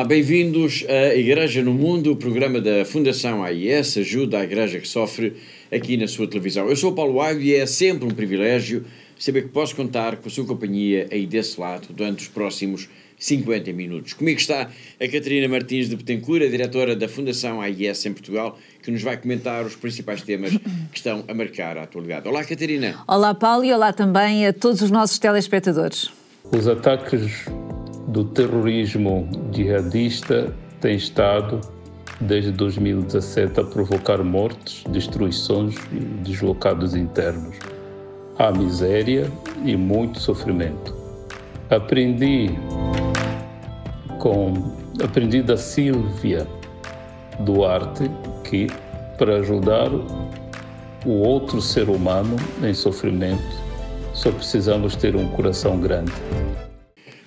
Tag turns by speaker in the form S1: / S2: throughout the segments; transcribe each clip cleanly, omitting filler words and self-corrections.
S1: Olá, bem-vindos à Igreja no Mundo, o programa da Fundação AIS, ajuda à Igreja que sofre, aqui na sua televisão. Eu sou o Paulo Aio e é sempre um privilégio saber que posso contar com a sua companhia aí desse lado durante os próximos 50 minutos. Comigo está a Catarina Martins de Betancourt, a diretora da Fundação AIS em Portugal, que nos vai comentar os principais temas que estão a marcar a atualidade. Olá, Catarina.
S2: Olá, Paulo, e olá também a todos os nossos telespectadores.
S3: Os ataques do terrorismo jihadista têm estado, desde 2017, a provocar mortes, destruições e deslocados internos. Há miséria e muito sofrimento. Aprendi da Sílvia Duarte que, para ajudar o outro ser humano em sofrimento, só precisamos ter um coração grande.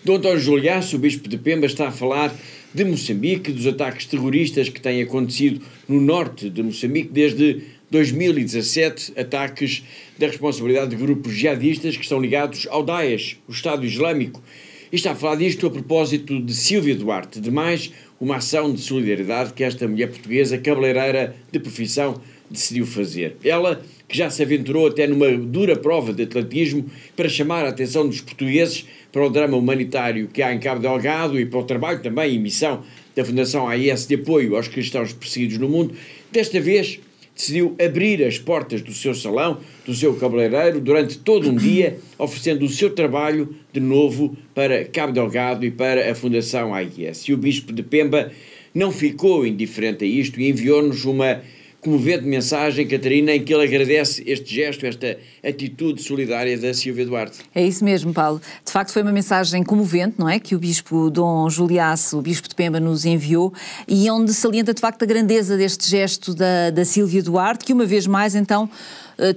S1: Dom António Juliaço, o Bispo de Pemba, está a falar de Moçambique, dos ataques terroristas que têm acontecido no norte de Moçambique desde 2017, ataques da responsabilidade de grupos jihadistas que estão ligados ao Daesh, o Estado Islâmico. E está a falar disto a propósito de Sílvia Duarte, de mais uma ação de solidariedade que esta mulher portuguesa, cabeleireira de profissão, decidiu fazer. Ela, que já se aventurou até numa dura prova de atletismo para chamar a atenção dos portugueses para o drama humanitário que há em Cabo Delgado e para o trabalho também e missão da Fundação AIS de apoio aos cristãos perseguidos no mundo, desta vez decidiu abrir as portas do seu salão, do seu cabeleireiro, durante todo um dia, oferecendo o seu trabalho de novo para Cabo Delgado e para a Fundação AIS. E o Bispo de Pemba não ficou indiferente a isto e enviou-nos uma comovente mensagem, Catarina, em que ele agradece este gesto, esta atitude solidária da Sílvia Duarte.
S2: É isso mesmo, Paulo. De facto foi uma mensagem comovente, não é? Que o Bispo Dom Juliaço, o Bispo de Pemba, nos enviou e onde salienta de facto a grandeza deste gesto da Sílvia Duarte, que uma vez mais então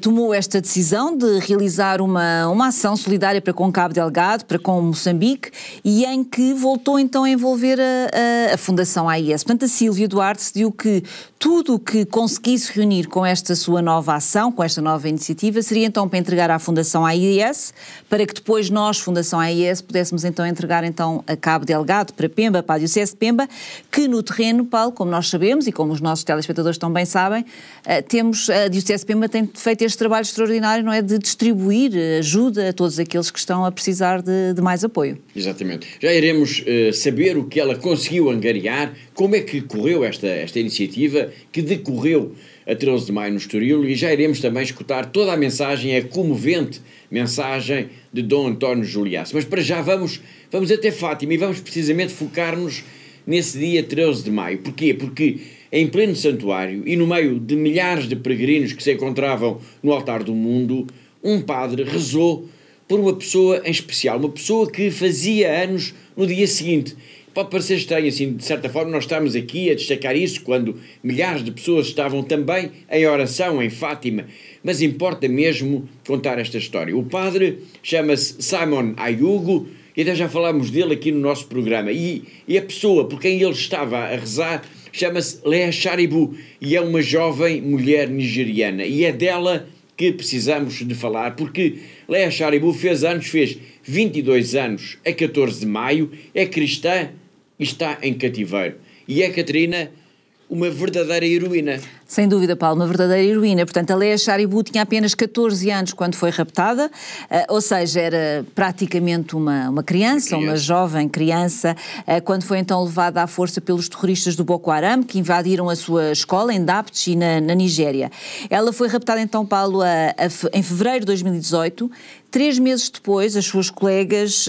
S2: tomou esta decisão de realizar uma ação solidária para com Cabo Delgado, para com Moçambique, e em que voltou então a envolver a Fundação AIS. Portanto, a Sílvia Duarte decidiu que tudo o que conseguisse reunir com esta sua nova ação, com esta nova iniciativa, seria então para entregar à Fundação AIS, para que depois nós, Fundação AIS, pudéssemos então entregar então a Cabo Delgado, para Pemba, para a Diocese de Pemba, que no terreno, Paulo, como nós sabemos e como os nossos telespectadores também sabem, a Diocese de Pemba tem feito este trabalho extraordinário, não é, de distribuir ajuda a todos aqueles que estão a precisar de mais apoio.
S1: Exatamente. Já iremos saber o que ela conseguiu angariar, como é que correu esta iniciativa, que decorreu a 13 de maio no Estoril, e já iremos também escutar toda a mensagem, a comovente mensagem de Dom António Juliaço. Mas para já vamos até Fátima e vamos precisamente focar-nos nesse dia 13 de maio. Porquê? Porque em pleno santuário e no meio de milhares de peregrinos que se encontravam no altar do mundo, um padre rezou por uma pessoa em especial, uma pessoa que fazia anos no dia seguinte. Pode parecer estranho, assim, de certa forma nós estamos aqui a destacar isso quando milhares de pessoas estavam também em oração em Fátima, mas importa mesmo contar esta história. O padre chama-se Simon Ayugo e até já falámos dele aqui no nosso programa, e a pessoa por quem ele estava a rezar chama-se Lea Sharibu e é uma jovem mulher nigeriana, e é dela que precisamos de falar, porque Lea Sharibu fez 22 anos a 14 de maio, é cristã e está em cativeiro. E é, Catarina, uma verdadeira heroína.
S2: Sem dúvida, Paulo, uma verdadeira heroína. Portanto, a Lea Sharibu tinha apenas 14 anos quando foi raptada, ou seja, era praticamente uma criança, uma jovem criança, quando foi então levada à força pelos terroristas do Boko Haram, que invadiram a sua escola em Dapchi, na Nigéria. Ela foi raptada então, Paulo, em fevereiro de 2018, 3 meses depois, as suas colegas,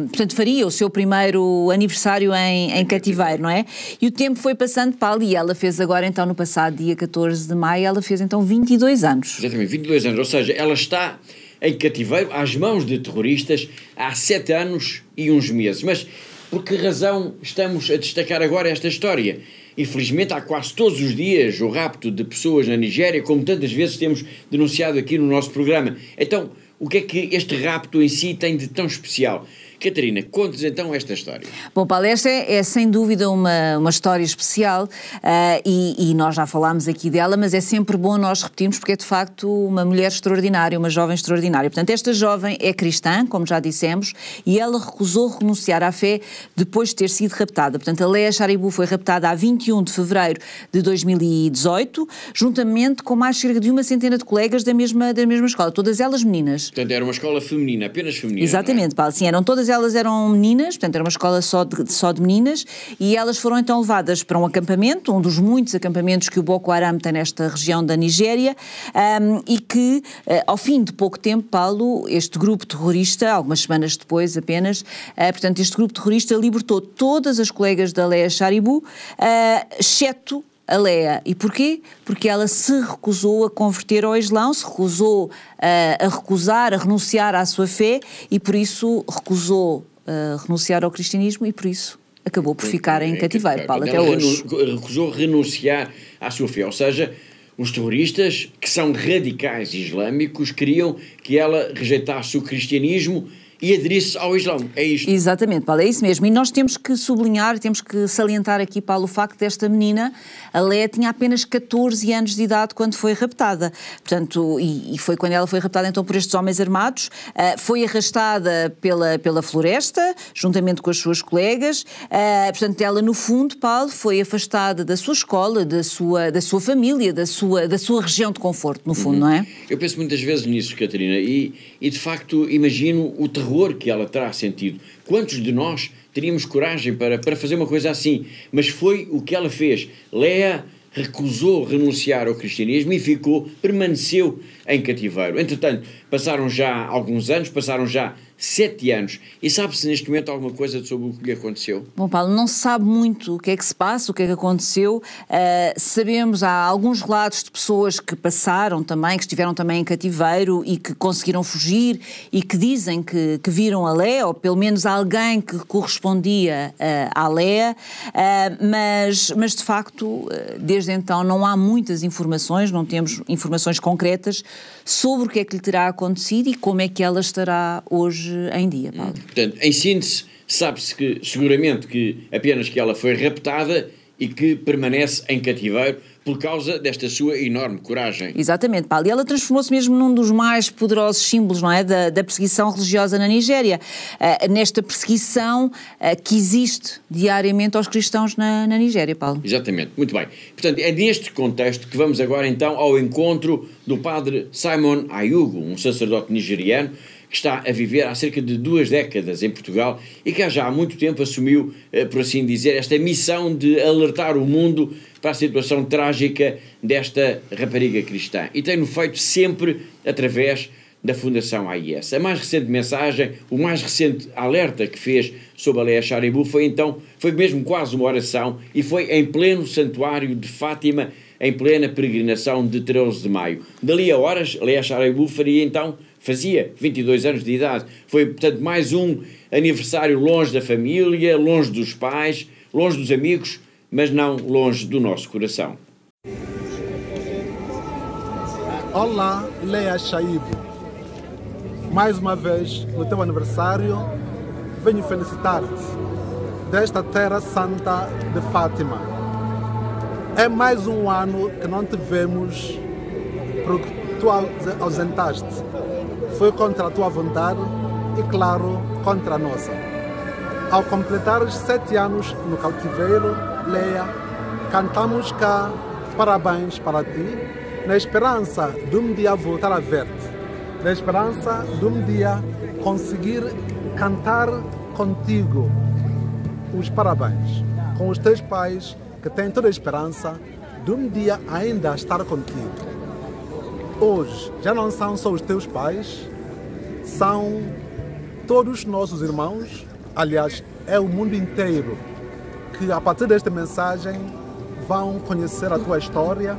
S2: portanto, faria o seu primeiro aniversário em cativeiro, não é? E o tempo foi passando, Paulo, e ela fez agora então no passado dia 14 de maio, ela fez então 22 anos.
S1: Exatamente, 22 anos, ou seja, ela está em cativeiro às mãos de terroristas há 7 anos e uns meses. Mas por que razão estamos a destacar agora esta história? Infelizmente há quase todos os dias o rapto de pessoas na Nigéria, como tantas vezes temos denunciado aqui no nosso programa. Então, o que é que este rapto em si tem de tão especial? Catarina, conte-nos então esta história.
S2: Bom, Paulo, esta é sem dúvida uma história especial e nós já falámos aqui dela, mas é sempre bom nós repetirmos porque é de facto uma mulher extraordinária, uma jovem extraordinária. Portanto, esta jovem é cristã, como já dissemos, e ela recusou renunciar à fé depois de ter sido raptada. Portanto, a Leah Sharibu foi raptada a 21 de fevereiro de 2018, juntamente com mais cerca de uma centena de colegas da mesma escola, todas elas meninas.
S1: Portanto, era uma escola feminina, apenas feminina.
S2: Exatamente, Paulo, sim, todas elas eram meninas, portanto era uma escola só de meninas, e elas foram então levadas para um acampamento, um dos muitos acampamentos que o Boko Haram tem nesta região da Nigéria, e que ao fim de pouco tempo, Paulo, este grupo terrorista, algumas semanas depois apenas, portanto este grupo terrorista libertou todas as colegas da Leah Sharibu, exceto a Leah. E porquê? Porque ela se recusou a converter ao Islão, se recusou a renunciar à sua fé e por isso recusou renunciar ao cristianismo e por isso acabou por ficar em cativeiro, Paulo, até hoje.
S1: Recusou renunciar à sua fé, ou seja, os terroristas, que são radicais islâmicos, queriam que ela rejeitasse o cristianismo e aderisse ao Islão, é isto?
S2: Exatamente, Paulo, é isso mesmo. E nós temos que sublinhar, temos que salientar aqui, Paulo, o facto desta menina, a Leah, tinha apenas 14 anos de idade quando foi raptada. Portanto, e foi quando ela foi raptada então por estes homens armados, foi arrastada pela floresta, juntamente com as suas colegas, portanto, ela no fundo, Paulo, foi afastada da sua escola, da sua família, da sua região de conforto, no fundo, não é?
S1: Eu penso muitas vezes nisso, Catarina, e de facto imagino o terror que ela terá sentido. Quantos de nós teríamos coragem para fazer uma coisa assim? Mas foi o que ela fez. Leah recusou renunciar ao cristianismo e permaneceu em cativeiro. Entretanto, passaram já alguns anos, passaram já 7 anos. E sabe-se neste momento alguma coisa sobre o que lhe aconteceu?
S2: Bom, Paulo, não se sabe muito o que é que se passa, o que é que aconteceu. Sabemos, há alguns relatos de pessoas que passaram também, que estiveram também em cativeiro e que conseguiram fugir e que dizem que viram a Leah, ou pelo menos alguém que correspondia à Leah, mas de facto, desde então não há muitas informações, não temos informações concretas sobre o que é que lhe terá acontecido e como é que ela estará hoje em dia, Paulo.
S1: Portanto, em síntese, sabe-se que seguramente que apenas que ela foi raptada e que permanece em cativeiro por causa desta sua enorme coragem.
S2: Exatamente, Paulo. E ela transformou-se mesmo num dos mais poderosos símbolos, não é, da perseguição religiosa na Nigéria. Nesta perseguição que existe diariamente aos cristãos na Nigéria, Paulo.
S1: Exatamente, muito bem. Portanto, é neste contexto que vamos agora então ao encontro do padre Simon Ayugu, um sacerdote nigeriano que está a viver há cerca de 2 décadas em Portugal e que já há muito tempo assumiu, por assim dizer, esta missão de alertar o mundo para a situação trágica desta rapariga cristã. E tem-no feito sempre através da Fundação AIS. A mais recente mensagem, o mais recente alerta que fez sobre a Leah Sharibu foi mesmo quase uma oração e foi em pleno santuário de Fátima, em plena peregrinação de 13 de maio. Dali a horas, Leah Sharibu fazia 22 anos de idade. Foi, portanto, mais um aniversário longe da família, longe dos pais, longe dos amigos, mas não longe do nosso coração.
S4: Olá, Leah Sharibu. Mais uma vez, no teu aniversário, venho felicitar-te desta terra santa de Fátima. É mais um ano que não te vemos porque tu ausentaste. Foi contra a tua vontade e, claro, contra a nossa. Ao completares 7 anos no cativeiro, Leah, cantamos cá parabéns para ti, na esperança de um dia voltar a ver-te, na esperança de um dia conseguir cantar contigo os parabéns, com os teus pais que têm toda a esperança de um dia ainda estar contigo. Hoje já não são só os teus pais, são todos os nossos irmãos, aliás, é o mundo inteiro que a partir desta mensagem vão conhecer a tua história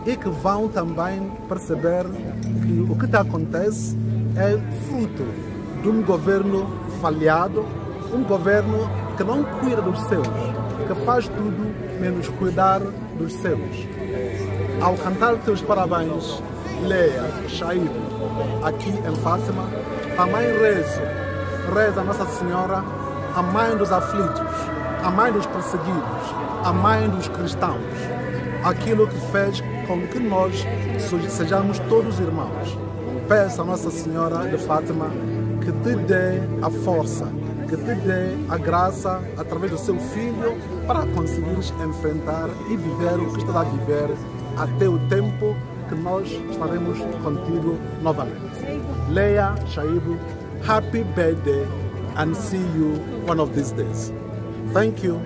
S4: e que vão também perceber que o que te acontece é fruto de um governo falhado, um governo que não cuida dos seus, que faz tudo menos cuidar dos seus. Ao cantar teus parabéns, Leah Sharibu, aqui em Fátima, também rezo reza Nossa Senhora, a mãe dos aflitos, a mãe dos perseguidos, a mãe dos cristãos, aquilo que fez com que nós sejamos todos irmãos. Peço a Nossa Senhora de Fátima que te dê a força, que te dê a graça através do seu filho para conseguires enfrentar e viver o que estás a viver até o tempo que nós estaremos contigo novamente. Leia Shaibu, happy birthday and see you one of these days. Thank you.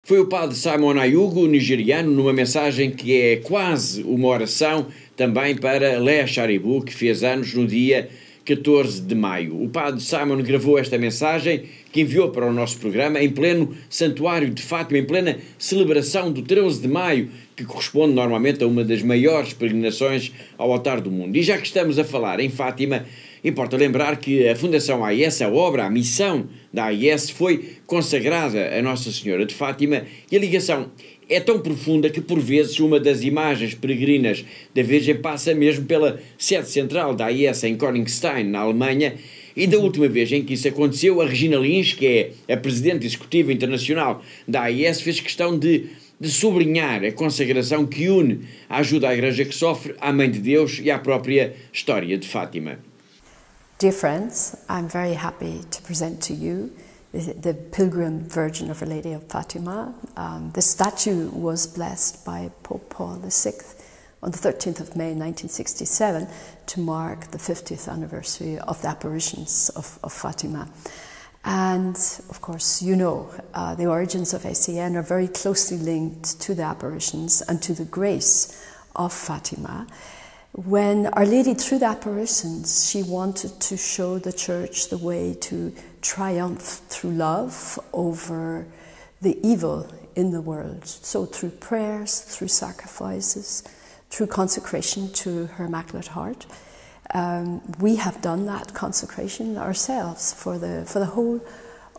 S1: Foi o padre Simon Ayugo, nigeriano, numa mensagem que é quase uma oração também para Leah Sharibu, que fez anos no dia 14 de maio. O padre Simon gravou esta mensagem que enviou para o nosso programa em pleno Santuário de Fátima, em plena celebração do 13 de maio, que corresponde normalmente a uma das maiores peregrinações ao altar do mundo. E já que estamos a falar em Fátima, importa lembrar que a Fundação AIS, a obra, a missão da AIS, foi consagrada a Nossa Senhora de Fátima, e a ligação é tão profunda que, por vezes, uma das imagens peregrinas da Virgem passa mesmo pela sede central da AIS em Königstein, na Alemanha. E da última vez em que isso aconteceu, a Regina Lins, que é a Presidente Executiva Internacional da AIS, fez questão de sublinhar a consagração que une a ajuda à Igreja que sofre, à Mãe de Deus e à própria história de Fátima.
S5: Dear friends, I'm very happy to present to you the Pilgrim Virgin of Our Lady of Fatima. The statue was blessed by Pope Paul VI on the 13th of May 1967 to mark the 50th anniversary of the apparitions of Fatima. And of course, you know, the origins of SCN are very closely linked to the apparitions and to the grace of Fatima. When Our Lady, through the apparitions, she wanted to show the Church the way to triumph through love over the evil in the world. So through prayers, through sacrifices, through consecration to her Immaculate Heart. We have done that consecration ourselves for the whole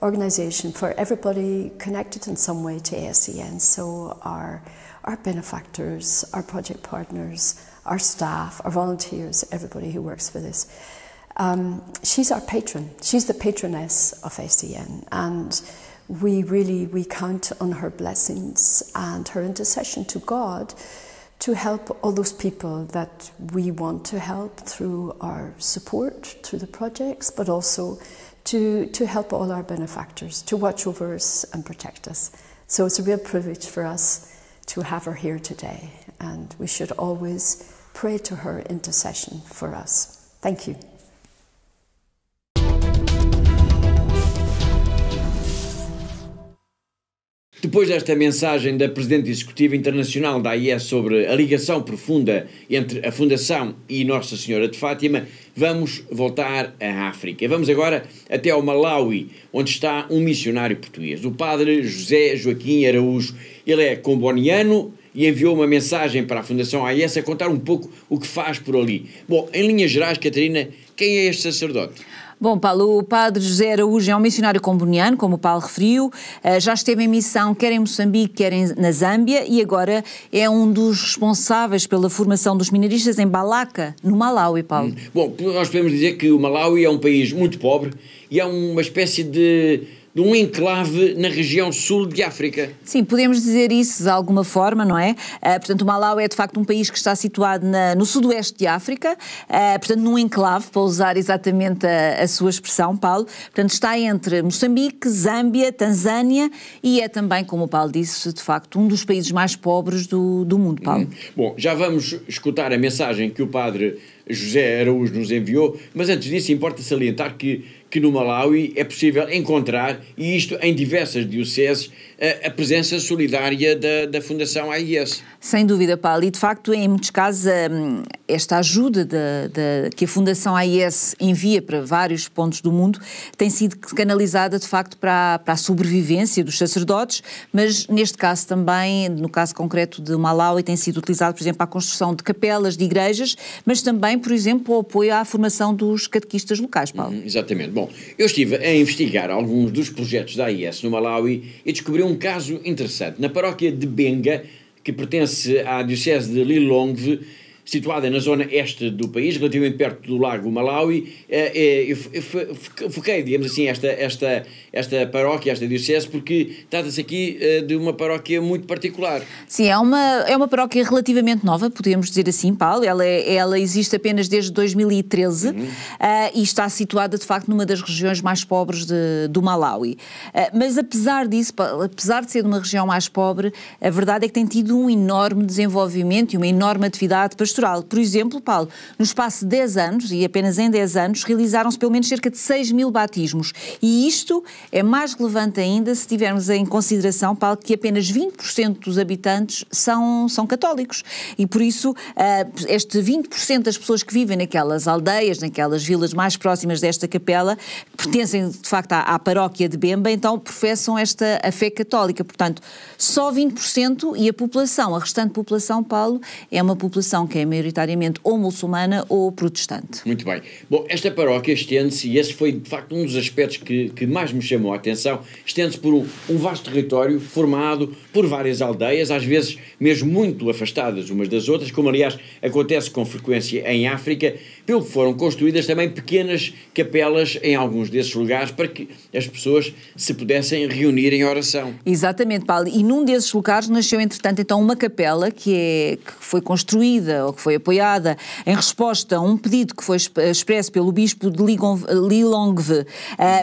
S5: organisation, for everybody connected in some way to ASCN. So our benefactors, our project partners, our staff, our volunteers, everybody who works for this. She's our patron. She's the patroness of ASCN, and we count on her blessings and her intercession to God to help all those people that we want to help through our support, through the projects, but also to help all our benefactors, to watch over us and protect us. So it's a real privilege for us to have her here today, and we should always pray to her intercession for us. Thank you.
S1: Depois desta mensagem da Presidente Executiva Internacional da AIS sobre a ligação profunda entre a Fundação e Nossa Senhora de Fátima, vamos voltar à África. Vamos agora até ao Malawi, onde está um missionário português, o Padre José Joaquim Araújo. Ele é comboniano e enviou uma mensagem para a Fundação AIS a contar um pouco o que faz por ali. Bom, em linhas gerais, Catarina, quem é este sacerdote?
S2: Bom, Paulo, o Padre José Araújo é um missionário comboniano, como o Paulo referiu, já esteve em missão quer em Moçambique, quer na Zâmbia, e agora é um dos responsáveis pela formação dos minaristas em Balaka, no Malawi, Paulo.
S1: Bom, nós podemos dizer que o Malawi é um país muito pobre e é uma espécie de um enclave na região sul de África.
S2: Sim, podemos dizer isso de alguma forma, não é? Portanto, o Malawi é de facto um país que está situado no sudoeste de África, portanto num enclave, para usar exatamente a sua expressão, Paulo. Portanto, está entre Moçambique, Zâmbia, Tanzânia e é também, como o Paulo disse, de facto um dos países mais pobres do mundo, Paulo.
S1: Bom, já vamos escutar a mensagem que o Padre José Araújo nos enviou, mas antes disso importa salientar que no Malawi é possível encontrar, e isto em diversas dioceses, a presença solidária da Fundação AIS.
S2: Sem dúvida, Paulo, e de facto em muitos casos esta ajuda que a Fundação AIS envia para vários pontos do mundo tem sido canalizada, de facto, para a sobrevivência dos sacerdotes, mas neste caso também, no caso concreto de Malawi, tem sido utilizado, por exemplo, para a construção de capelas de igrejas, mas também, por exemplo, o apoio à formação dos catequistas locais, Paulo.
S1: Exatamente. Bom, eu estive a investigar alguns dos projetos da AIS no Malawi e descobri um caso interessante. Na paróquia de Benga, que pertence à diocese de Lilongwe, situada na zona este do país, relativamente perto do lago Malawi, eu foquei, digamos assim, esta paróquia, esta diocese, porque trata-se aqui de uma paróquia muito particular.
S2: Sim, é uma paróquia relativamente nova, podemos dizer assim, Paulo. Ela existe apenas desde 2013 e está situada, de facto, numa das regiões mais pobres do Malawi. Mas apesar disso, apesar de ser de uma região mais pobre, a verdade é que tem tido um enorme desenvolvimento e uma enorme atividade pastoral. Por exemplo, Paulo, no espaço de 10 anos, e apenas em 10 anos, realizaram-se pelo menos cerca de 6.000 batismos. E isto é mais relevante ainda se tivermos em consideração, Paulo, que apenas 20% dos habitantes são católicos. E por isso, este 20% das pessoas que vivem naquelas aldeias, naquelas vilas mais próximas desta capela, que pertencem, de facto, à paróquia de Bemba, então professam a fé católica. Portanto, só 20% e a restante população, Paulo, é uma população que é maioritariamente ou muçulmana ou protestante.
S1: Muito bem. Bom, esta paróquia estende-se, e esse foi de facto um dos aspectos que mais me chamou a atenção, estende-se por um vasto território formado por várias aldeias, às vezes mesmo muito afastadas umas das outras, como aliás acontece com frequência em África, pelo que foram construídas também pequenas capelas em alguns desses lugares para que as pessoas se pudessem reunir em oração.
S2: Exatamente, Paulo. E num desses lugares nasceu, entretanto, então uma capela que foi construída ou que foi apoiada em resposta a um pedido que foi expresso pelo bispo de Lilongwe.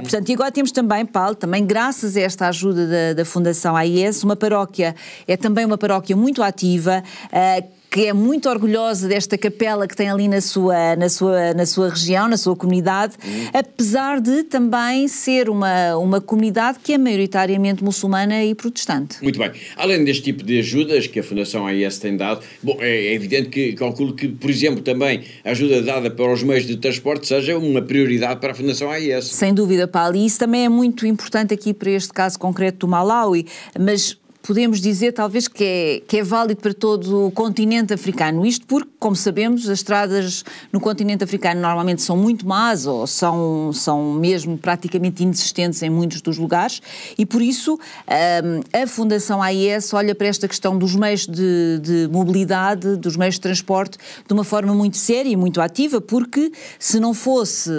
S2: Portanto, e agora temos também, Paulo, também graças a esta ajuda da Fundação AIS, uma paróquia, é também uma paróquia muito ativa, que é muito orgulhosa desta capela que tem ali na sua região, na sua comunidade, apesar de também ser uma comunidade que é maioritariamente muçulmana e protestante.
S1: Muito bem. Além deste tipo de ajudas que a Fundação AIS tem dado, bom, é evidente que calculo que, por exemplo, também a ajuda dada para os meios de transporte seja uma prioridade para a Fundação AIS.
S2: Sem dúvida, Paulo, e isso também é muito importante aqui para este caso concreto do Malawi, mas podemos dizer talvez que é válido para todo o continente africano. Isto porque, como sabemos, as estradas no continente africano normalmente são muito más ou são mesmo praticamente inexistentes em muitos dos lugares e por isso a Fundação AIS olha para esta questão dos meios de mobilidade, dos meios de transporte de uma forma muito séria e muito ativa, porque se não fosse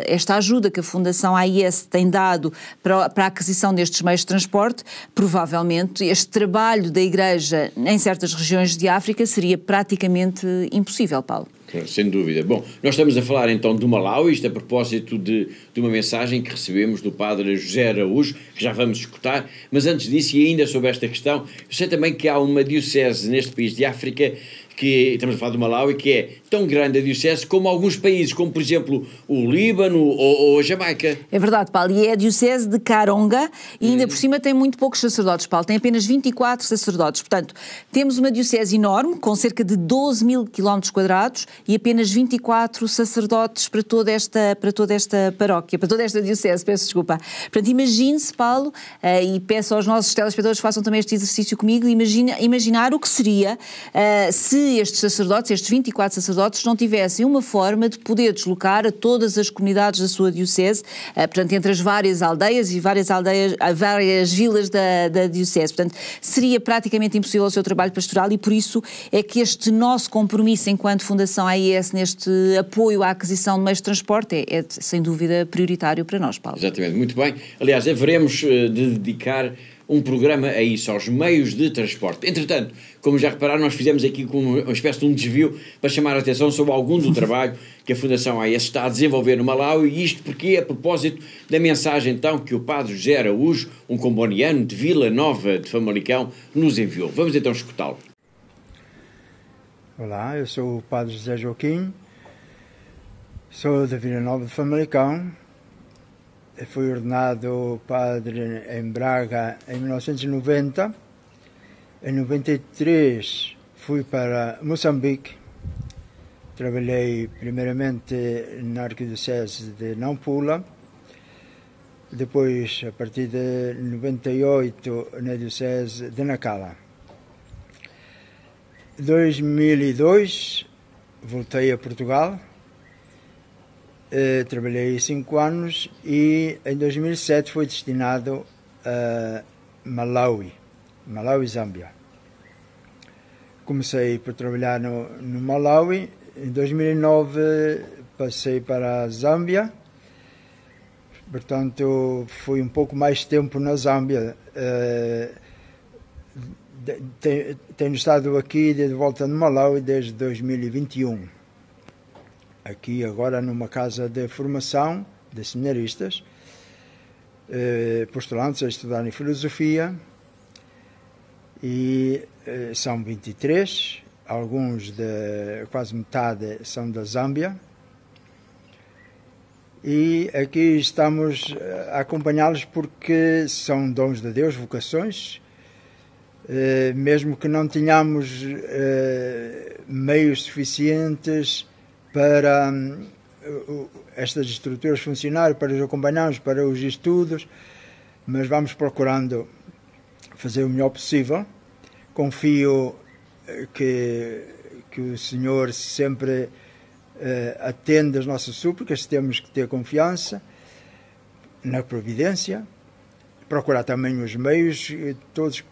S2: esta ajuda que a Fundação AIS tem dado para a aquisição destes meios de transporte, provavelmente este trabalho da Igreja em certas regiões de África seria praticamente impossível, Paulo.
S1: Sem dúvida. Bom, nós estamos a falar então do Malawi, isto a propósito de uma mensagem que recebemos do padre José Araújo, que já vamos escutar, mas antes disso e ainda sobre esta questão, eu sei também que há uma diocese neste país de África, que estamos a falar do Malawi, que é tão grande a diocese como alguns países, como por exemplo o Líbano ou a Jamaica.
S2: É verdade, Paulo, e é a diocese de Karonga e ainda por cima tem muito poucos sacerdotes, Paulo, tem apenas 24 sacerdotes, portanto temos uma diocese enorme, com cerca de 12.000 km² e apenas 24 sacerdotes para toda esta paróquia, para toda esta diocese, peço desculpa. Portanto, imagine-se, Paulo, e peço aos nossos telespectadores que façam também este exercício comigo, imaginar o que seria se estes sacerdotes, estes 24 sacerdotes, não tivessem uma forma de poder deslocar a todas as comunidades da sua diocese, portanto, entre as várias aldeias e várias vilas da diocese. Portanto, seria praticamente impossível o seu trabalho pastoral e por isso é que este nosso compromisso enquanto Fundação AIS neste apoio à aquisição de meios de transporte é sem dúvida prioritário para nós, Paulo.
S1: Exatamente, muito bem. Aliás, haveremos de dedicar um programa a isso, aos meios de transporte. Entretanto, como já repararam, nós fizemos aqui uma espécie de um desvio para chamar a atenção sobre algum do trabalho que a Fundação AIS está a desenvolver no Malawi, e isto porque a propósito da mensagem então que o padre José Araújo, um comboniano de Vila Nova de Famalicão, nos enviou. Vamos então escutá-lo.
S6: Olá, eu sou o padre José Joaquim, sou de Vila Nova de Famalicão. Fui ordenado padre em Braga em 1990. Em 93 fui para Moçambique trabalhei primeiramente na Arquidiocese de Nampula, depois, a partir de 98, na Diocese de Nacala. Em 2002, voltei a Portugal, trabalhei 5 anos e em 2007 fui destinado a Malawi, Zâmbia. Comecei por trabalhar no Malawi, em 2009 passei para a Zâmbia, portanto fui um pouco mais tempo na Zâmbia. Tenho estado aqui de volta no Malawi desde 2021. Aqui agora numa casa de formação de seminaristas, postulantes a estudar em filosofia, e são 23, alguns, quase metade, são da Zâmbia, e aqui estamos a acompanhá-los porque são dons de Deus, vocações, mesmo que não tenhamos meios suficientes para estas estruturas funcionarem, para os acompanharmos, para os estudos, mas vamos procurando fazer o melhor possível. Confio que o Senhor sempre atende às nossas súplicas, temos que ter confiança na providência, procurar também os meios, todos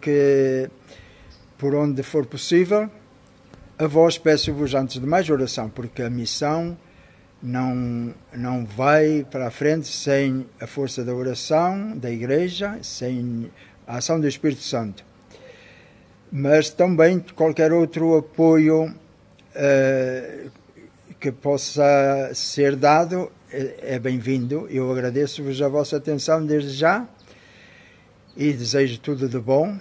S6: que por onde for possível. A vós peço-vos, antes de mais, oração, porque a missão não vai para a frente sem a força da oração da Igreja, sem a ação do Espírito Santo. Mas também qualquer outro apoio que possa ser dado é bem-vindo. Eu agradeço-vos a vossa atenção desde já e desejo tudo de bom.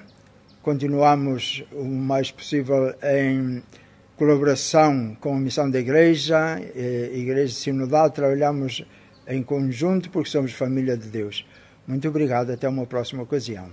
S6: Continuamos o mais possível em colaboração com a missão da Igreja, Igreja Sinodal, trabalhamos em conjunto porque somos família de Deus. Muito obrigado, até uma próxima ocasião.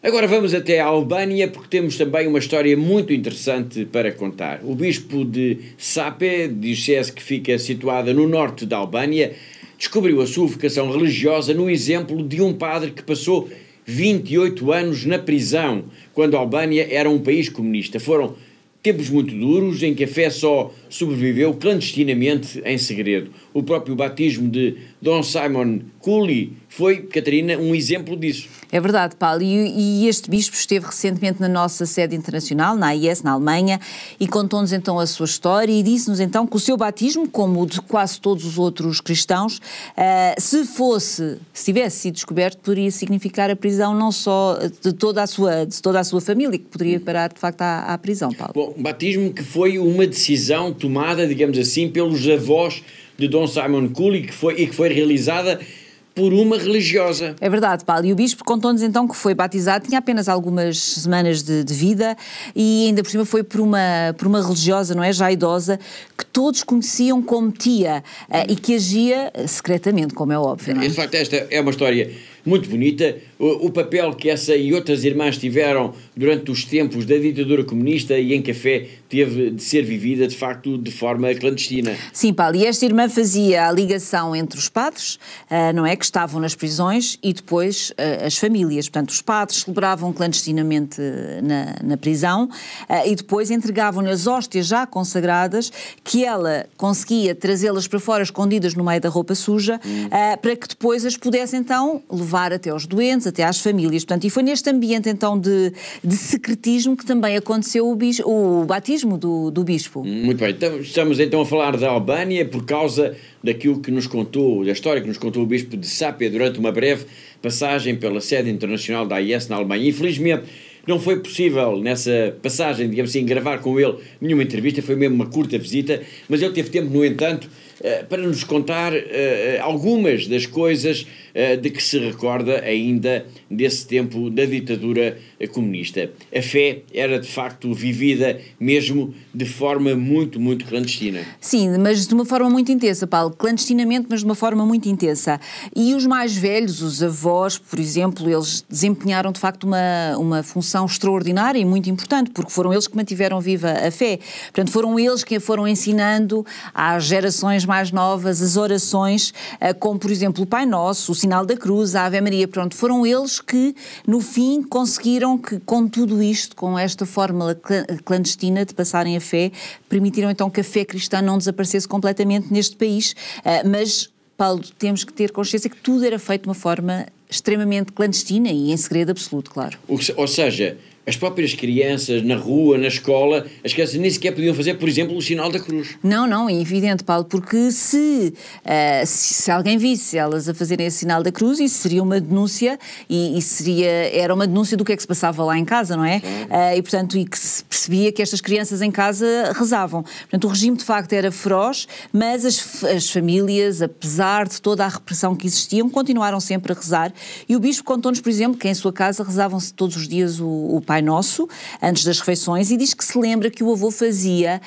S1: Agora vamos até a Albânia, porque temos também uma história muito interessante para contar. O bispo de Sape, diocese que fica situada no norte da Albânia, descobriu a sua vocação religiosa no exemplo de um padre que passou 28 anos na prisão, quando a Albânia era um país comunista. Foram tempos muito duros, em que a fé só sobreviveu clandestinamente em segredo. O próprio batismo de Dom Simon Cooley foi, Catarina, um exemplo disso.
S2: É verdade, Paulo, e este bispo esteve recentemente na nossa sede internacional, na AIS, na Alemanha, e contou-nos então a sua história e disse-nos então que o seu batismo, como o de quase todos os outros cristãos, se tivesse sido descoberto, poderia significar a prisão não só de toda a sua família, que poderia parar de facto à prisão, Paulo.
S1: Bom, um batismo que foi uma decisão tomada, digamos assim, pelos avós de Dom Simon Cooley, que foi realizada por uma religiosa.
S2: É verdade, Paulo. E o bispo contou-nos então que foi batizado, tinha apenas algumas semanas de vida e ainda por cima foi por uma religiosa, não é? Já idosa, que todos conheciam como tia e que agia secretamente, como é óbvio, não é?
S1: De facto, esta é uma história muito bonita. O papel que essa e outras irmãs tiveram durante os tempos da ditadura comunista e em que a fé teve de ser vivida, de facto, de forma clandestina.
S2: Sim, Paulo, e esta irmã fazia a ligação entre os padres, não é, que estavam nas prisões e depois as famílias. Portanto, os padres celebravam clandestinamente na prisão e depois entregavam-lhe as hóstias já consagradas, que ela conseguia trazê-las para fora escondidas no meio da roupa suja, para que depois as pudesse então levar até aos doentes, até às famílias. Portanto, e foi neste ambiente então de secretismo que também aconteceu o batismo do bispo.
S1: Muito bem, estamos então a falar da Albânia por causa daquilo que nos contou, da história que nos contou o bispo de Sápia durante uma breve passagem pela sede internacional da AIS na Alemanha. Infelizmente, não foi possível nessa passagem, digamos assim, gravar com ele nenhuma entrevista, foi mesmo uma curta visita, mas ele teve tempo, no entanto, para nos contar algumas das coisas de que se recorda ainda desse tempo da ditadura comunista. A fé era de facto vivida mesmo de forma muito, muito clandestina.
S2: Sim, mas de uma forma muito intensa, Paulo, clandestinamente, mas de uma forma muito intensa. E os mais velhos, os avós, por exemplo, eles desempenharam de facto uma função extraordinária e muito importante, porque foram eles que mantiveram viva a fé. Portanto, foram eles que a foram ensinando às gerações mais novas as orações, como por exemplo o Pai Nosso, o Sinal da Cruz, a Ave Maria. Pronto, foram eles que no fim conseguiram que com tudo isto, com esta fórmula clandestina de passarem a fé, permitiram então que a fé cristã não desaparecesse completamente neste país, mas, Paulo, temos que ter consciência que tudo era feito de uma forma extremamente clandestina e em segredo absoluto, claro.
S1: Ou seja, as próprias crianças na rua, na escola, as crianças nem sequer podiam fazer, por exemplo, o sinal da cruz.
S2: Não, é evidente, Paulo, porque se alguém visse elas a fazerem esse sinal da cruz, isso seria uma denúncia e era uma denúncia do que é que se passava lá em casa, não é? E portanto, e que se percebia que estas crianças em casa rezavam. Portanto, o regime de facto era feroz, mas as famílias, apesar de toda a repressão que existiam, continuaram sempre a rezar. E o bispo contou-nos, por exemplo, que em sua casa rezavam-se todos os dias o Pai Nosso, antes das refeições, e diz que se lembra que o avô fazia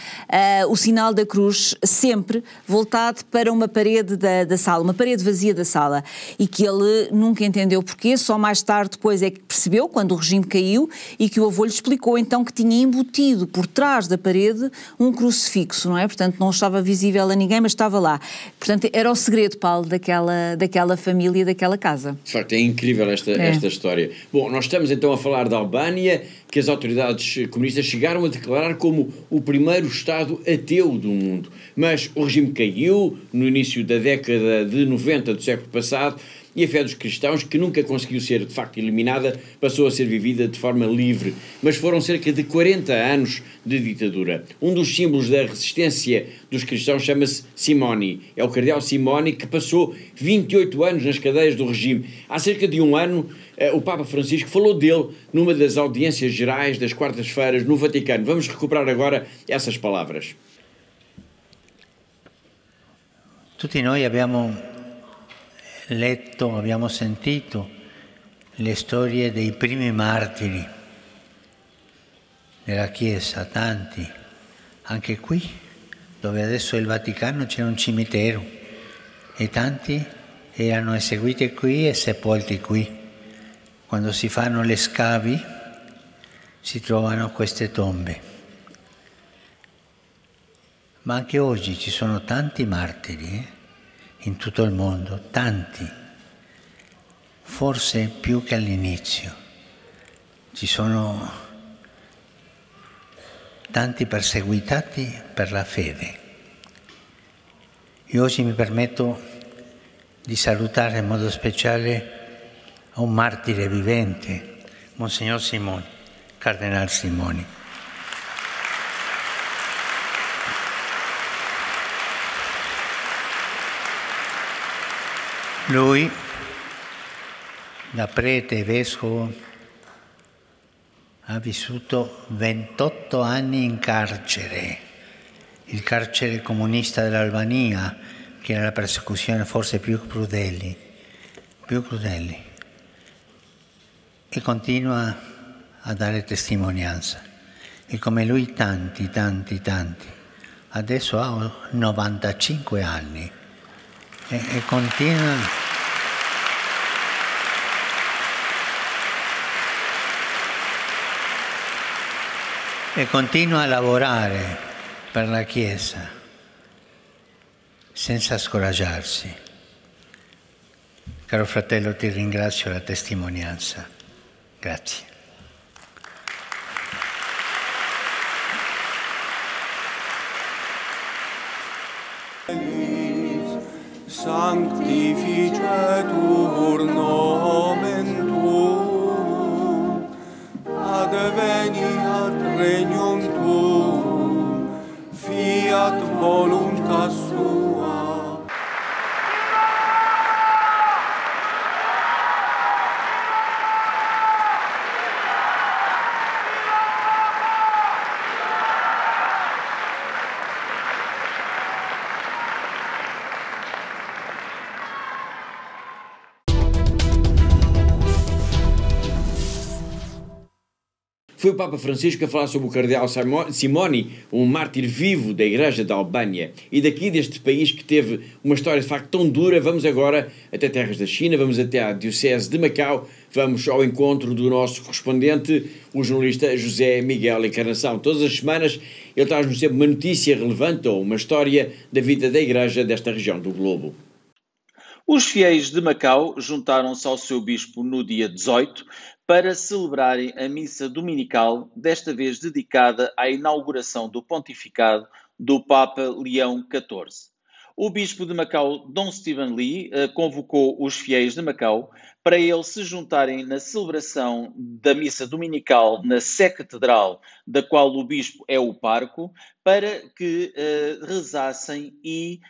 S2: o sinal da cruz sempre voltado para uma parede da sala, uma parede vazia da sala, e que ele nunca entendeu porquê, só mais tarde depois é que percebeu, quando o regime caiu, e que o avô lhe explicou então que tinha embutido por trás da parede um crucifixo, não é? Portanto, não estava visível a ninguém, mas estava lá. Portanto, era o segredo, Paulo, daquela família, daquela casa.
S1: De facto, é incrível esta história. Bom, nós estamos então a falar da Albânia, que as autoridades comunistas chegaram a declarar como o primeiro Estado ateu do mundo. Mas o regime caiu no início da década de 90 do século passado e a fé dos cristãos, que nunca conseguiu ser de facto eliminada, passou a ser vivida de forma livre. Mas foram cerca de 40 anos de ditadura. Um dos símbolos da resistência dos cristãos chama-se Simoni. É o cardeal Simoni, que passou 28 anos nas cadeias do regime. Há cerca de um ano, o Papa Francisco falou dele numa das audiências gerais das quartas-feiras no Vaticano. Vamos recuperar agora essas palavras.
S7: Tutti noi abbiamo letto, abbiamo sentito le storie dei primi martiri della Chiesa, tanti, anche qui, dove adesso è il Vaticano, c'è un cimitero e tanti erano eseguiti qui e sepolti qui. Quando si fanno le scavi si trovano queste tombe. Ma anche oggi ci sono tanti martiri in tutto il mondo, tanti, forse più che all'inizio. Ci sono tanti perseguitati per la fede. Io oggi mi permetto di salutare in modo speciale un martire vivente, Monsignor Simoni, Cardinal Simoni. Lui, da prete e vescovo, ha vissuto 28 anni in carcere, il carcere comunista dell'Albania, che era la persecuzione forse più crudeli, e continua a dare testimonianza. E come lui tanti. Adesso ha 95 anni. E continua a lavorare per la Chiesa senza scoraggiarsi. Caro fratello, ti ringrazio la testimonianza. Grazie.
S8: Sanctificetur nomen tuum, adveniat regnum tuum, fiat voluntas tua.
S1: Foi o Papa Francisco a falar sobre o cardeal Simoni, um mártir vivo da Igreja da Albânia. E daqui deste país que teve uma história de facto tão dura, vamos agora até terras da China, vamos até à Diocese de Macau, vamos ao encontro do nosso correspondente, o jornalista José Miguel Encarnação. Todas as semanas ele traz-nos sempre uma notícia relevante ou uma história da vida da Igreja desta região do globo.
S9: Os fiéis de Macau juntaram-se ao seu bispo no dia 18 para celebrarem a missa dominical, desta vez dedicada à inauguração do pontificado do Papa Leão XIV. O bispo de Macau, Dom Stephen Lee, convocou os fiéis de Macau para eles se juntarem na celebração da missa dominical na Sé Catedral, da qual o bispo é o pároco, para que rezassem e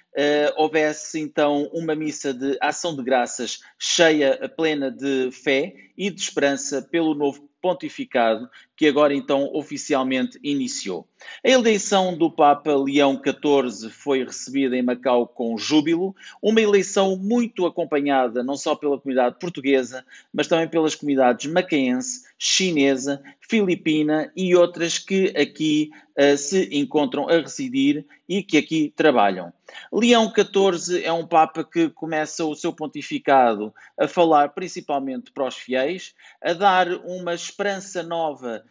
S9: houvesse então uma missa de ação de graças cheia, plena de fé e de esperança pelo novo pontificado que agora então oficialmente iniciou. A eleição do Papa Leão XIV foi recebida em Macau com júbilo, uma eleição muito acompanhada não só pela comunidade portuguesa, mas também pelas comunidades macaense, chinesa, filipina e outras que aqui se encontram a residir e que aqui trabalham. Leão XIV é um Papa que começa o seu pontificado a falar principalmente para os fiéis, a dar uma esperança nova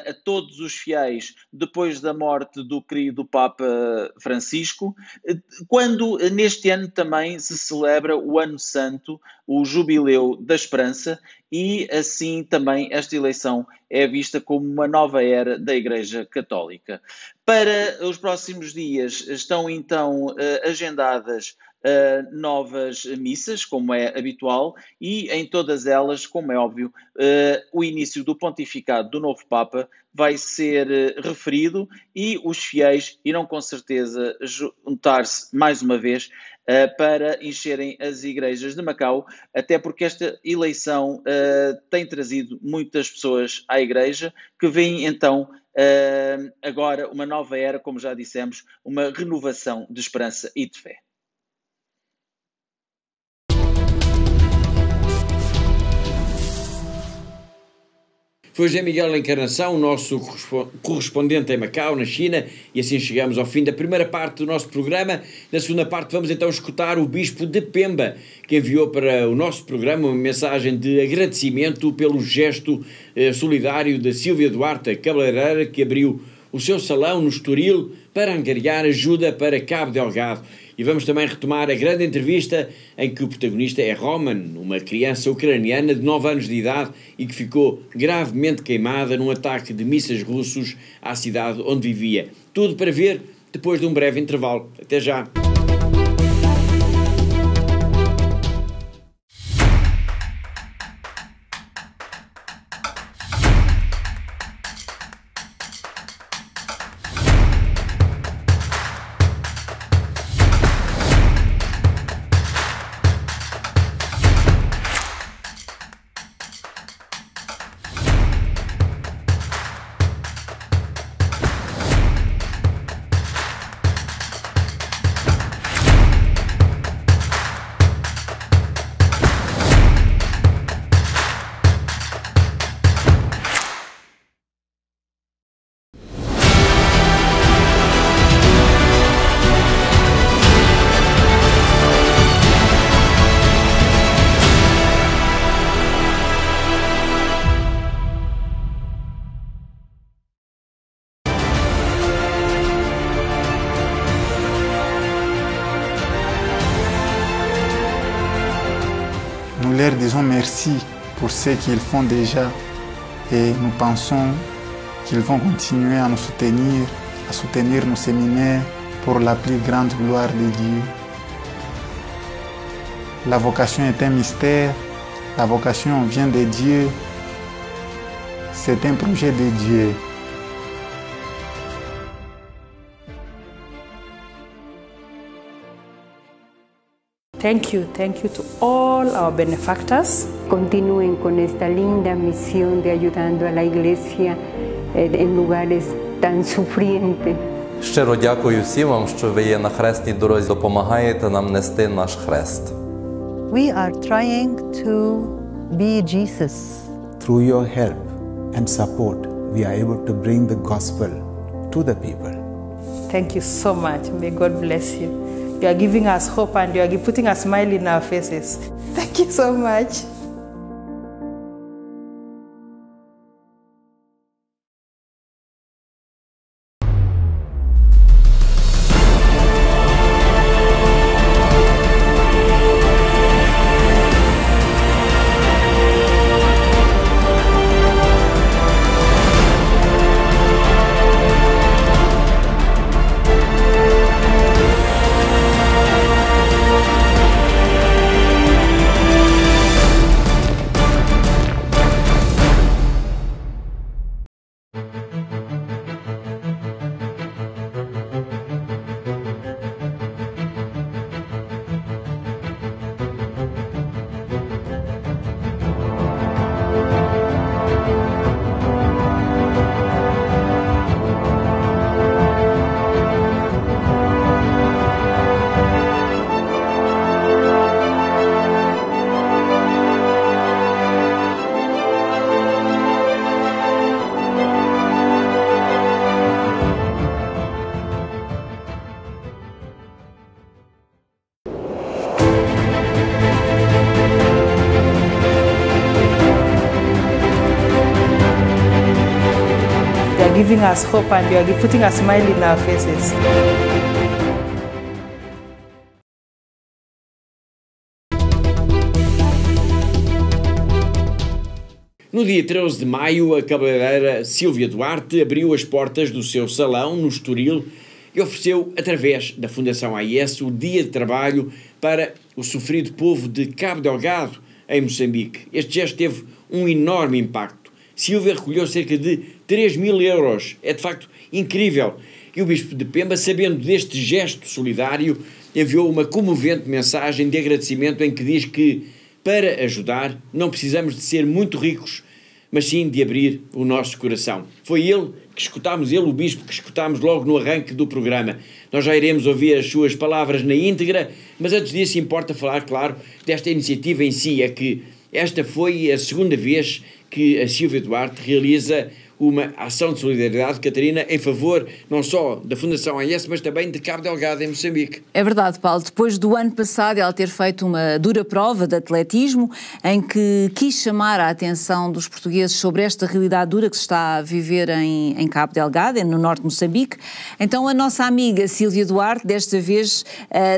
S9: a todos os fiéis depois da morte do querido Papa Francisco, quando neste ano também se celebra o Ano Santo, o Jubileu da Esperança, e assim também esta eleição é vista como uma nova era da Igreja Católica. Para os próximos dias estão então agendadas novas missas, como é habitual, e em todas elas, como é óbvio, o início do pontificado do novo Papa vai ser referido e os fiéis irão com certeza juntar-se mais uma vez para encherem as igrejas de Macau, até porque esta eleição tem trazido muitas pessoas à igreja que veem então agora uma nova era, como já dissemos, uma renovação de esperança e de fé.
S1: Foi José Miguel Encarnação, o nosso correspondente em Macau, na China, e assim chegamos ao fim da primeira parte do nosso programa. Na segunda parte vamos então escutar o Bispo de Pemba, que enviou para o nosso programa uma mensagem de agradecimento pelo gesto solidário da Sílvia Duarte, a cabeleireira que abriu o seu salão no Estoril para angariar ajuda para Cabo Delgado. E vamos também retomar a grande entrevista em que o protagonista é Roman, uma criança ucraniana de 9 anos de idade e que ficou gravemente queimada num ataque de mísseis russos à cidade onde vivia. Tudo para ver depois de um breve intervalo. Até já!
S10: Nous leur disons merci pour ce qu'ils font déjà et nous pensons qu'ils vont continuer à nous soutenir, à soutenir nos séminaires pour la plus grande gloire de Dieu. La vocation est un mystère, la vocation vient de Dieu, c'est un projet de Dieu.
S11: Thank you to all our benefactors.
S12: Continúen con esta linda misión de ayudando a la Iglesia en lugares tan sufrientes.
S13: Щиро дякую всім вам, що ви є на хресній дорозі, допомагаєте нам нести наш хрест.
S14: We are trying to be Jesus.
S15: Through your help and support,
S14: we are able to bring the gospel to the people.
S11: Thank you so much. May God bless you. You are giving us hope and you are putting a smile in our faces. Thank you so much. Giving us hope and you are putting a smile in our faces.
S1: No dia 13 de maio, a cabeleireira Sílvia Duarte abriu as portas do seu salão no Estoril e ofereceu, através da Fundação AIS, o dia de trabalho para o sofrido povo de Cabo Delgado, em Moçambique. Este gesto teve um enorme impacto. Sílvia recolheu cerca de 3.000 euros. É de facto incrível. E o Bispo de Pemba, sabendo deste gesto solidário, enviou uma comovente mensagem de agradecimento em que diz que, para ajudar, não precisamos de ser muito ricos, mas sim de abrir o nosso coração. Foi ele que escutámos, ele, o Bispo, que escutámos logo no arranque do programa. Nós já iremos ouvir as suas palavras na íntegra, mas antes disso importa falar, claro, desta iniciativa em si. É que esta foi a segunda vez que a Sílvia Duarte realiza uma ação de solidariedade, Catarina, em favor não só da Fundação AIS, mas também de Cabo Delgado, em Moçambique.
S2: É verdade, Paulo. Depois do ano passado ela ter feito uma dura prova de atletismo, em que quis chamar a atenção dos portugueses sobre esta realidade dura que se está a viver em Cabo Delgado, no norte de Moçambique, então a nossa amiga Sílvia Duarte, desta vez,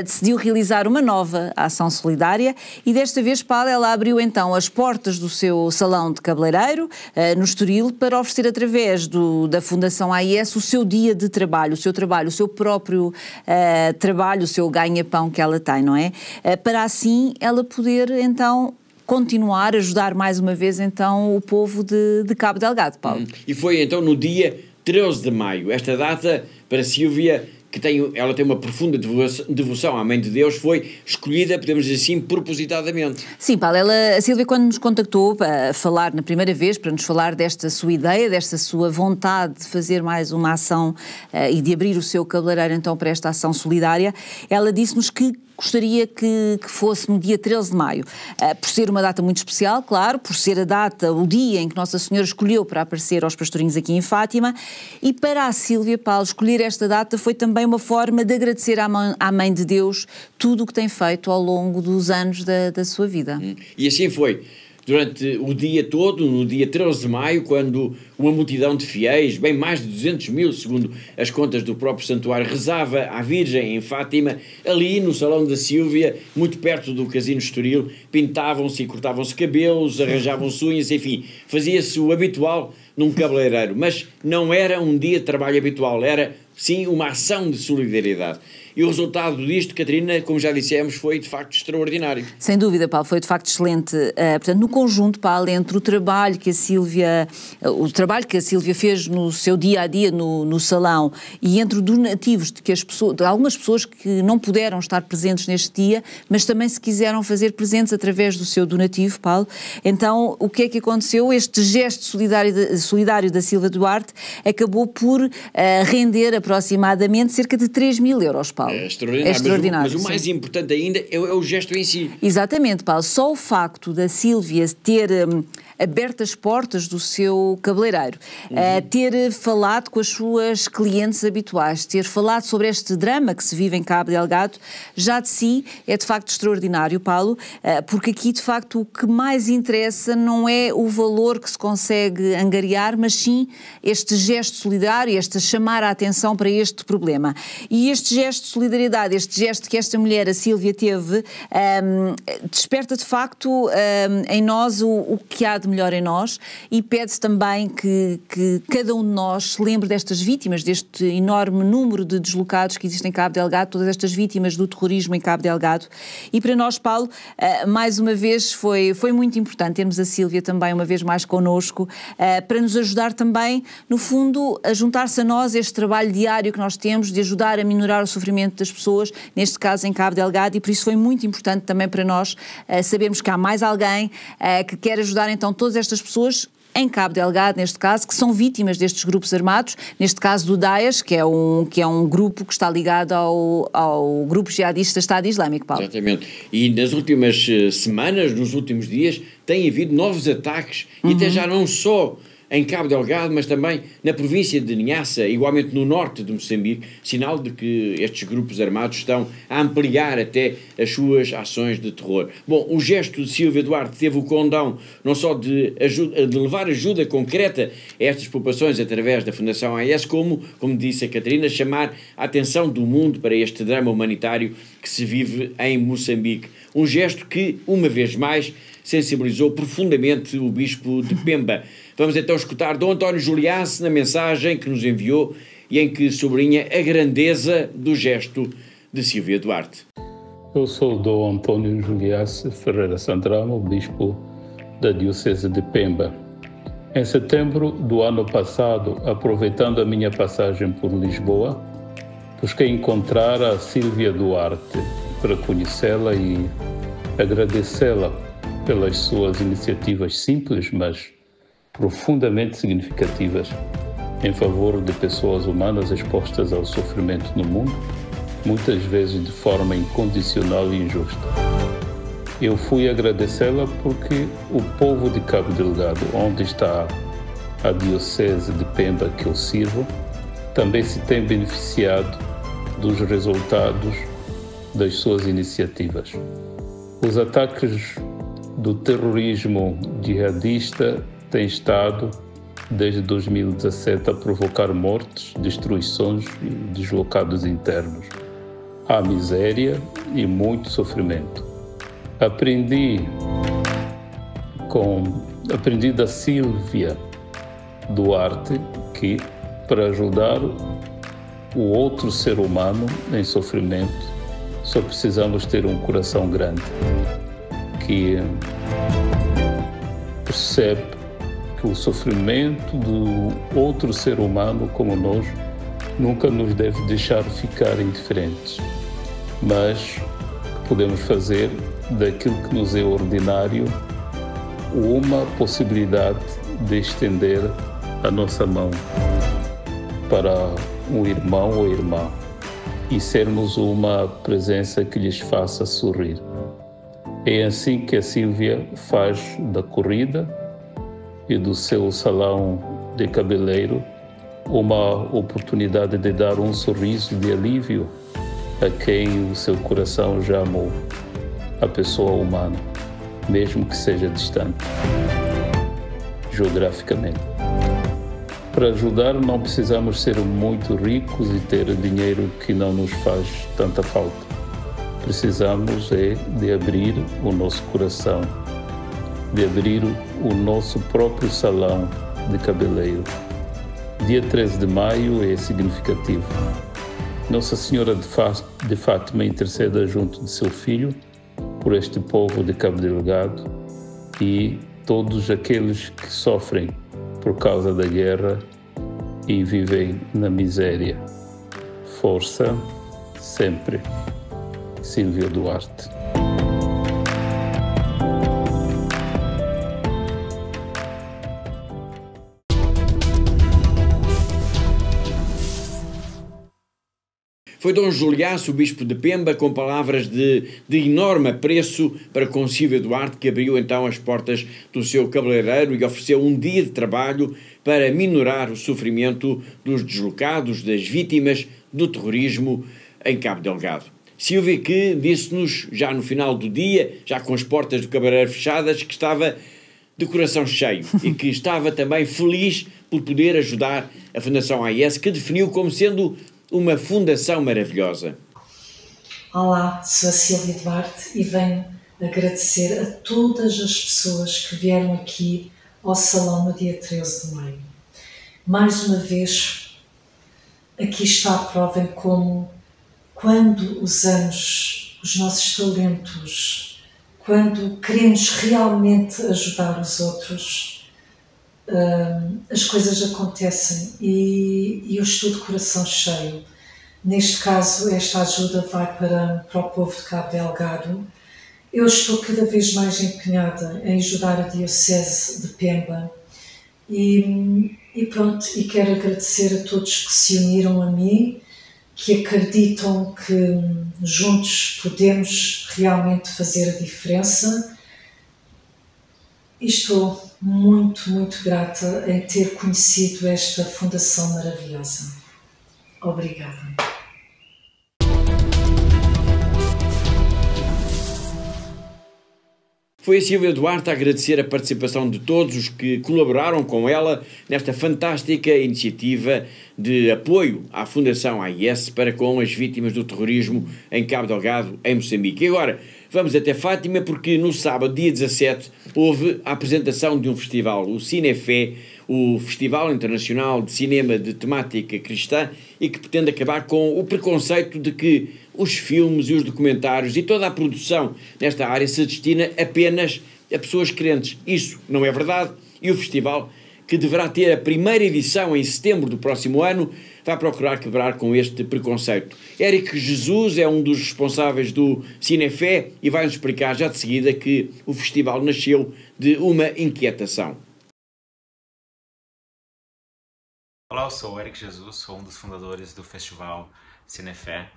S2: decidiu realizar uma nova ação solidária e desta vez, Paulo, ela abriu então as portas do seu salão de cabeleireiro, no Estoril, para oferecer através da Fundação AIS o seu dia de trabalho, o seu próprio trabalho, o seu ganha-pão que ela tem, não é? Para assim ela poder então continuar a ajudar mais uma vez então o povo de Cabo Delgado, Paulo.
S1: E foi então no dia 13 de maio, esta data para Sílvia, que ela tem uma profunda devoção à Mãe de Deus, foi escolhida, podemos dizer assim, propositadamente.
S2: Sim, Paulo, a Sílvia, quando nos contactou para falar na primeira vez, para nos falar desta sua ideia, desta sua vontade de fazer mais uma ação e de abrir o seu cabeleireiro então para esta ação solidária, ela disse-nos que gostaria que fosse no dia 13 de maio, por ser uma data muito especial, claro, por ser a data, o dia em que Nossa Senhora escolheu para aparecer aos pastorinhos aqui em Fátima, e para a Sílvia, Paulo, escolher esta data foi também uma forma de agradecer à Mãe de Deus tudo o que tem feito ao longo dos anos da sua vida.
S1: E assim foi. Durante o dia todo, no dia 13 de maio, quando uma multidão de fiéis, bem mais de 200 mil, segundo as contas do próprio santuário, rezava à Virgem em Fátima, ali no salão da Sílvia, muito perto do Casino Estoril, pintavam-se e cortavam-se cabelos, arranjavam-se unhas, enfim, fazia-se o habitual num cabeleireiro. Mas não era um dia de trabalho habitual, era sim uma ação de solidariedade. E o resultado disto, Catarina, como já dissemos, foi de facto extraordinário.
S2: Sem dúvida, Paulo, foi de facto excelente. Portanto, no conjunto, Paulo, entre o trabalho que a Sílvia fez no seu dia-a-dia no salão e entre os donativos de algumas pessoas que não puderam estar presentes neste dia, mas também se quiseram fazer presentes através do seu donativo, Paulo. Então, o que é que aconteceu? Este gesto solidário da Sílvia Duarte acabou por render a aproximadamente cerca de 3 mil euros, Paulo.
S1: É extraordinário. Mas o mais importante ainda é o gesto em si.
S2: Exatamente, Paulo. Só o facto da Sílvia ter aberto as portas do seu cabeleireiro, ter falado com as suas clientes habituais, ter falado sobre este drama que se vive em Cabo Delgado, já de si é de facto extraordinário, Paulo, porque aqui de facto o que mais interessa não é o valor que se consegue angariar, mas sim este gesto solidário, este chamar a atenção para este problema. E este gesto de solidariedade, este gesto que esta mulher, a Sílvia, teve, desperta de facto em nós o que há de melhor em nós e pede também que cada um de nós se lembre destas vítimas, deste enorme número de deslocados que existem em Cabo Delgado, todas estas vítimas do terrorismo em Cabo Delgado. E para nós, Paulo, mais uma vez foi muito importante termos a Sílvia também uma vez mais connosco, para nos ajudar também, no fundo, a juntar-se a nós este trabalho diário que nós temos de ajudar a minorar o sofrimento das pessoas, neste caso em Cabo Delgado, e por isso foi muito importante também para nós sabermos que há mais alguém que quer ajudar então todas estas pessoas em Cabo Delgado, neste caso, que são vítimas destes grupos armados, neste caso do Daesh, que é um grupo que está ligado ao grupo jihadista Estado Islâmico, Paulo.
S1: Exatamente. E nas últimas semanas, nos últimos dias, tem havido novos ataques, e até já não só em Cabo Delgado, mas também na província de Niassa, igualmente no norte de Moçambique, sinal de que estes grupos armados estão a ampliar até as suas ações de terror. Bom, o gesto de Sílvia Duarte teve o condão não só de levar ajuda concreta a estas populações através da Fundação AES, como disse a Catarina, chamar a atenção do mundo para este drama humanitário que se vive em Moçambique. Um gesto que, uma vez mais, sensibilizou profundamente o Bispo de Pemba. Vamos então escutar Dom António Juliasse na mensagem que nos enviou e em que sublinha a grandeza do gesto de Sílvia Duarte.
S3: Eu sou Dom António Juliasse Ferreira Sandramo, Bispo da Diocese de Pemba. Em setembro do ano passado, aproveitando a minha passagem por Lisboa, busquei encontrar a Sílvia Duarte para conhecê-la e agradecê-la pelas suas iniciativas simples, mas profundamente significativas em favor de pessoas humanas expostas ao sofrimento no mundo, muitas vezes de forma incondicional e injusta. Eu fui agradecê-la porque o povo de Cabo Delgado, onde está a Diocese de Pemba que eu sirvo, também se tem beneficiado dos resultados das suas iniciativas. Os ataques do terrorismo jihadista têm estado, desde 2017, a provocar mortes, destruições e deslocados internos. Há miséria e muito sofrimento. Aprendi da Sílvia Duarte que, para ajudar o outro ser humano em sofrimento, só precisamos ter um coração grande, que percebe que o sofrimento do outro ser humano como nós nunca nos deve deixar ficar indiferentes, mas podemos fazer daquilo que nos é ordinário uma possibilidade de estender a nossa mão para um irmão ou irmã e sermos uma presença que lhes faça sorrir. É assim que a Sílvia faz da corrida e do seu salão de cabeleireiro uma oportunidade de dar um sorriso de alívio a quem o seu coração já amou, a pessoa humana, mesmo que seja distante, geograficamente. Para ajudar não precisamos ser muito ricos e ter dinheiro que não nos faz tanta falta. Precisamos de abrir o nosso coração, de abrir o nosso próprio salão de cabeleireiro. Dia 13 de maio é significativo. Nossa Senhora de Fátima interceda junto de seu Filho por este povo de Cabo Delgado e todos aqueles que sofrem por causa da guerra e vivem na miséria. Força sempre. Sílvia Duarte.
S1: Foi Dom Juliaço, o bispo de Pemba, com palavras de enorme apreço para com Silvia Duarte, que abriu então as portas do seu cabeleireiro e ofereceu um dia de trabalho para minorar o sofrimento dos deslocados, das vítimas do terrorismo em Cabo Delgado. Silvia, que disse-nos já no final do dia, já com as portas do cabeleireiro fechadas, que estava de coração cheio e que estava também feliz por poder ajudar a Fundação AIS, que definiu como sendo uma fundação maravilhosa.
S15: Olá, sou a Silvia Duarte e venho agradecer a todas as pessoas que vieram aqui ao salão no dia 13 de maio. Mais uma vez, aqui está a prova em como, quando usamos os nossos talentos, quando queremos realmente ajudar os outros, as coisas acontecem e eu estou de coração cheio. Neste caso, esta ajuda vai para o povo de Cabo Delgado. Eu estou cada vez mais empenhada em ajudar a Diocese de Pemba e pronto, e quero agradecer a todos que se uniram a mim, que acreditam que juntos podemos realmente fazer a diferença. E estou muito, muito grata em ter conhecido esta fundação maravilhosa. Obrigada.
S1: Foi a Silvia Duarte a agradecer a participação de todos os que colaboraram com ela nesta fantástica iniciativa de apoio à Fundação AIS para com as vítimas do terrorismo em Cabo Delgado, em Moçambique. E agora vamos até Fátima, porque no sábado, dia 17, houve a apresentação de um festival, o Cinefé, o Festival Internacional de Cinema de Temática Cristã, e que pretende acabar com o preconceito de que os filmes e os documentários e toda a produção nesta área se destina apenas a pessoas crentes. Isso não é verdade, e o festival, que deverá ter a primeira edição em setembro do próximo ano, vai procurar quebrar com este preconceito. Érico Jesus é um dos responsáveis do Cinefé e vai-nos explicar já de seguida que o festival nasceu de uma inquietação.
S16: Olá, eu sou o Érico Jesus, sou um dos fundadores do festival Cinefé.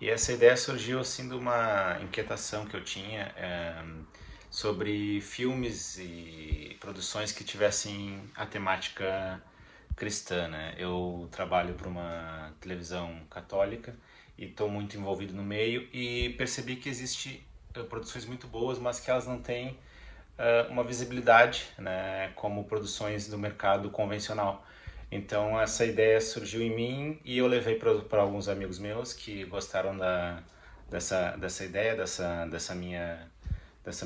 S16: E essa ideia surgiu assim de uma inquietação que eu tinha sobre filmes e produções que tivessem a temática cristã, né? Eu trabalho para uma televisão católica e estou muito envolvido no meio e percebi que existem produções muito boas, mas que elas não têm uma visibilidade, né, como produções do mercado convencional. Então essa ideia surgiu em mim e eu levei para alguns amigos meus que gostaram dessa ideia, dessa minha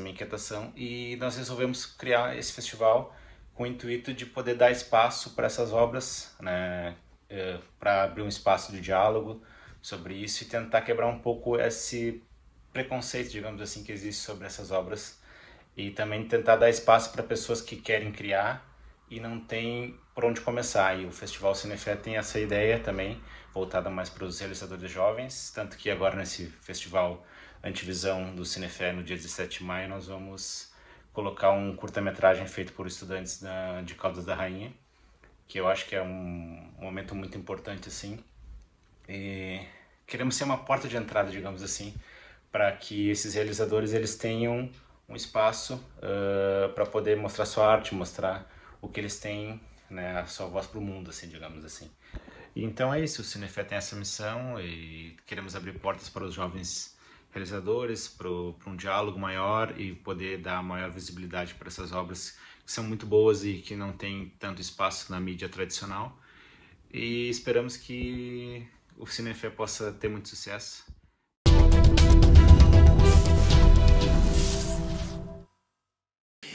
S16: inquietação, e nós resolvemos criar esse festival com o intuito de poder dar espaço para essas obras, né, para abrir um espaço de diálogo sobre isso e tentar quebrar um pouco esse preconceito, digamos assim, que existe sobre essas obras, e também tentar dar espaço para pessoas que querem criar e não tem por onde começar. E o Festival Cinefé tem essa ideia também, voltada mais para os realizadores jovens, tanto que agora nesse Festival Antivisão do Cinefé, no dia 17 de maio, nós vamos colocar um curta-metragem feito por estudantes de Caldas da Rainha, que eu acho que é um momento muito importante, assim. E queremos ser uma porta de entrada, digamos assim, para que esses realizadores eles tenham um espaço para poder mostrar sua arte, mostrar o que eles têm, né, a sua voz para o mundo, assim, digamos assim. E então é isso, o Cinefé tem essa missão e queremos abrir portas para os jovens realizadores, para um diálogo maior e poder dar maior visibilidade para essas obras que são muito boas e que não têm tanto espaço na mídia tradicional. E esperamos que o Cinefé possa ter muito sucesso.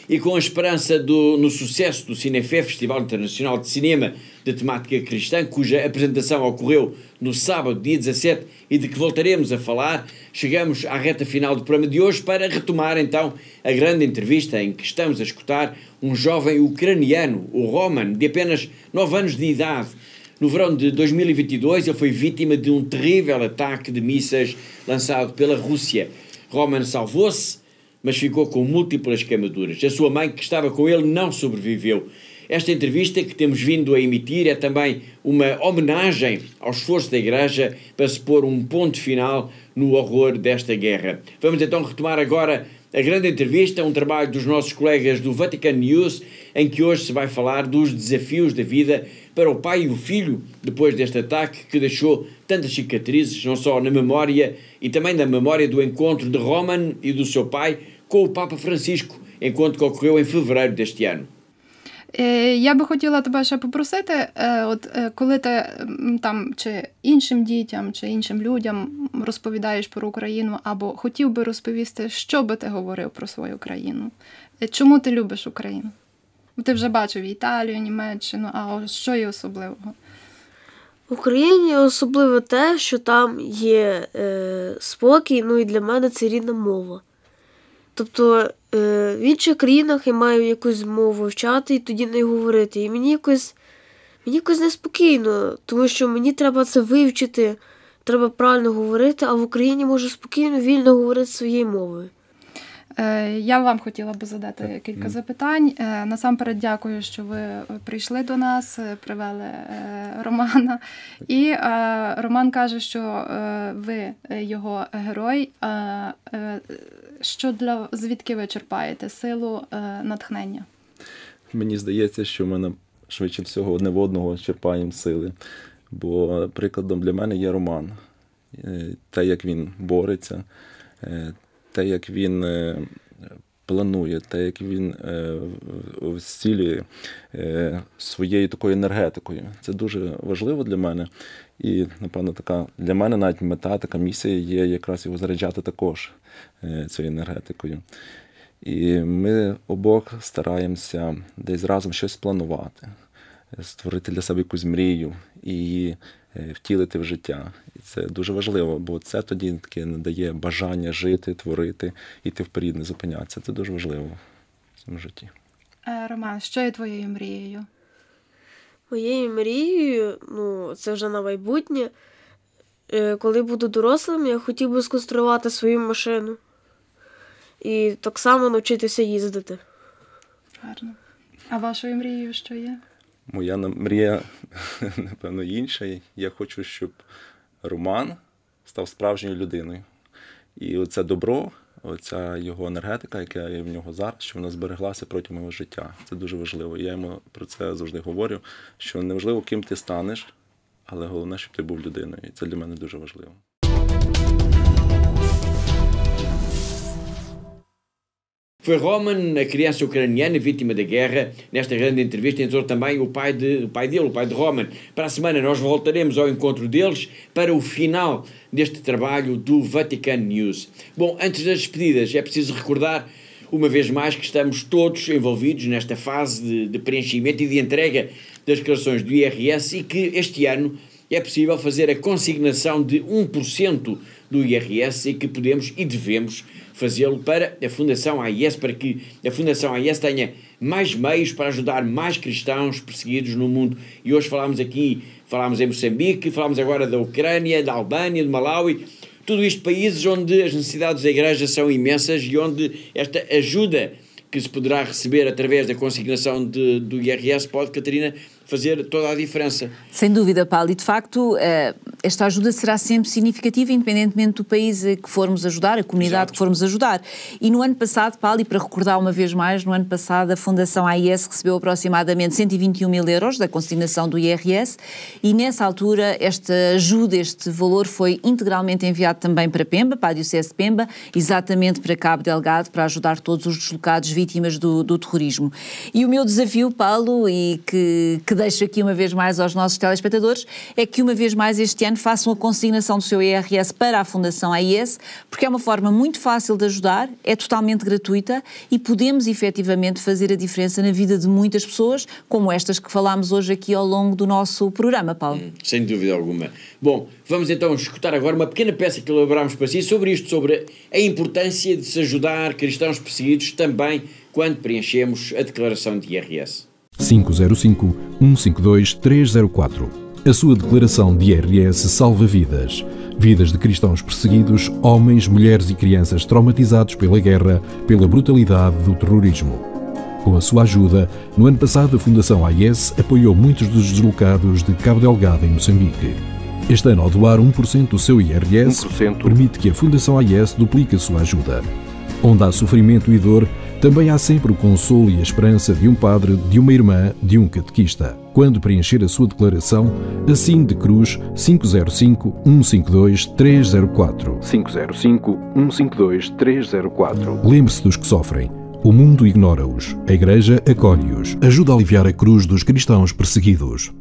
S1: E com a esperança no sucesso do Cinefé, Festival Internacional de Cinema de Temática Cristã, cuja apresentação ocorreu no sábado, dia 17, e de que voltaremos a falar, chegamos à reta final do programa de hoje para retomar então a grande entrevista em que estamos a escutar um jovem ucraniano, o Roman, de apenas 9 anos de idade. No verão de 2022, ele foi vítima de um terrível ataque de mísseis lançado pela Rússia. Roman salvou-se, mas ficou com múltiplas queimaduras. A sua mãe, que estava com ele, não sobreviveu. esta entrevista que temos vindo a emitir é também uma homenagem ao esforço da Igreja para se pôr um ponto final no horror desta guerra. Vamos então retomar agora a grande entrevista, um trabalho dos nossos colegas do Vatican News, em que hoje se vai falar dos desafios da vida para o pai e o filho depois deste ataque que deixou tantas cicatrizes, não só na memória e também na memória do encontro de Roman e do seu pai com o Papa Francisco, encontro que ocorreu em fevereiro deste ano.
S17: Я би хотіла тебе ще попросити, коли ти там чи іншим дітям, чи іншим людям розповідаєш про Україну, або хотів би розповісти, що би ти говорив про свою країну? Чому ти любиш Україну? Ти вже бачив Італію, Німеччину, а що є особливого?
S18: В Україні особливо те, що там є спокій, ну і для мене це рідна мова. Тобто в інших країнах я маю якусь мову вивчати і тоді не говорити. І мені якось неспокійно, тому що мені треба це вивчити, треба правильно говорити, а в Україні можу спокійно, вільно говорити своєю мовою.
S17: Я вам хотіла би задати кілька запитань. Насамперед дякую, що ви прийшли до нас, привели Романа. І Роман каже, що ви його герой. Звідки ви черпаєте силу, натхнення?
S19: Мені здається, що ми швидше всього одне в одного черпаємо сили. Бо прикладом для мене є Роман. Те, як він бореться, те, як він планує, те, як він зцілює своєю такою енергетикою. Це дуже важливо для мене. І, напевно, така для мене навіть мета, така місія є якраз його заряджати також цією енергетикою. І ми обох стараємося десь разом щось планувати, створити для себе якусь мрію і її втілити в життя. І це дуже важливо, бо це тоді таке надає бажання жити, творити, йти вперед, не зупинятися. Це дуже важливо в цьому житті.
S17: Роман, що є твоєю мрією?
S18: Моєю мрією, це вже на майбутнє. Коли буду дорослим, я хотів би сконструювати свою машину. І так само навчитися їздити.
S17: Гарно. А вашою мрією що є?
S19: Моя мрія, напевно, інша. Я хочу, щоб Роман став справжньою людиною. І оце добро, оця його енергетика, яка є в нього зараз, що вона збереглася протягом його життя. Це дуже важливо. Я йому про це завжди говорю, що не важливо, ким ти станеш, але головне, щоб ти був людиною. І це для мене дуже важливо.
S1: Foi Roman, a criança ucraniana vítima da guerra. Nesta grande entrevista entrou também o pai de Roman. Para a semana nós voltaremos ao encontro deles para o final deste trabalho do Vatican News. Bom, antes das despedidas é preciso recordar uma vez mais que estamos todos envolvidos nesta fase de preenchimento e de entrega das declarações do IRS e que este ano é possível fazer a consignação de 1% do IRS e que podemos e devemos fazê-lo para a Fundação AIS, para que a Fundação AIS tenha mais meios para ajudar mais cristãos perseguidos no mundo. E hoje falámos em Moçambique, falámos agora da Ucrânia, da Albânia, de Malawi, tudo isto países onde as necessidades da Igreja são imensas e onde esta ajuda que se poderá receber através da consignação do IRS pode, Catarina, fazer toda a diferença.
S2: Sem dúvida, Paulo, e de facto esta ajuda será sempre significativa, independentemente do país que formos ajudar, a comunidade que formos ajudar. E no ano passado, Paulo, e para recordar uma vez mais, no ano passado a Fundação AIS recebeu aproximadamente 121 mil euros da consignação do IRS e nessa altura esta ajuda, este valor foi integralmente enviado também para Pemba, para a Diocese de Pemba, exatamente para Cabo Delgado, para ajudar todos os deslocados vítimas do terrorismo. E o meu desafio, Paulo, e que deixo aqui uma vez mais aos nossos telespectadores, é que uma vez mais este ano façam a consignação do seu IRS para a Fundação AIS, porque é uma forma muito fácil de ajudar, é totalmente gratuita e podemos efetivamente fazer a diferença na vida de muitas pessoas, como estas que falámos hoje aqui ao longo do nosso programa, Paulo.
S1: Sem dúvida alguma. Bom, vamos então escutar agora uma pequena peça que elaborámos para si sobre isto, sobre a importância de se ajudar cristãos perseguidos também quando preenchemos a declaração de IRS.
S20: 505-152-304. A sua declaração de IRS salva vidas. Vidas de cristãos perseguidos, homens, mulheres e crianças traumatizados pela guerra, pela brutalidade do terrorismo. Com a sua ajuda, no ano passado a Fundação AIS apoiou muitos dos deslocados de Cabo Delgado em Moçambique. Este ano, ao doar 1% do seu IRS, permite que a Fundação AIS duplique a sua ajuda. Onde há sofrimento e dor, também há sempre o consolo e a esperança de um padre, de uma irmã, de um catequista. Quando preencher a sua declaração, assine de cruz 505-152-304. 505-152-304. Lembre-se dos que sofrem. O mundo ignora-os. A Igreja acolhe-os. Ajuda a aliviar a cruz dos cristãos perseguidos.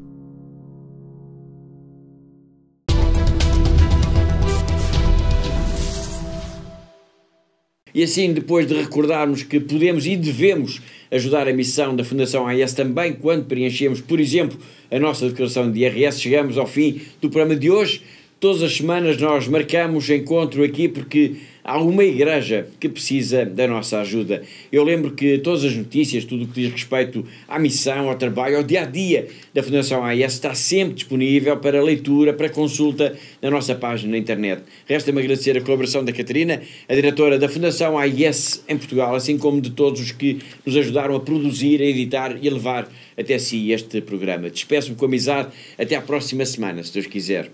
S1: E assim, depois de recordarmos que podemos e devemos ajudar a missão da Fundação AIS também quando preenchemos, por exemplo, a nossa declaração de IRS, chegamos ao fim do programa de hoje. Todas as semanas nós marcamos encontro aqui porque há uma igreja que precisa da nossa ajuda. Eu lembro que todas as notícias, tudo o que diz respeito à missão, ao trabalho, ao dia-a-dia da Fundação AIS está sempre disponível para leitura, para consulta na nossa página na internet. Resta-me agradecer a colaboração da Catarina, a diretora da Fundação AIS em Portugal, assim como de todos os que nos ajudaram a produzir, a editar e a levar até si este programa. Despeço-me com amizade. Até à próxima semana, se Deus quiser.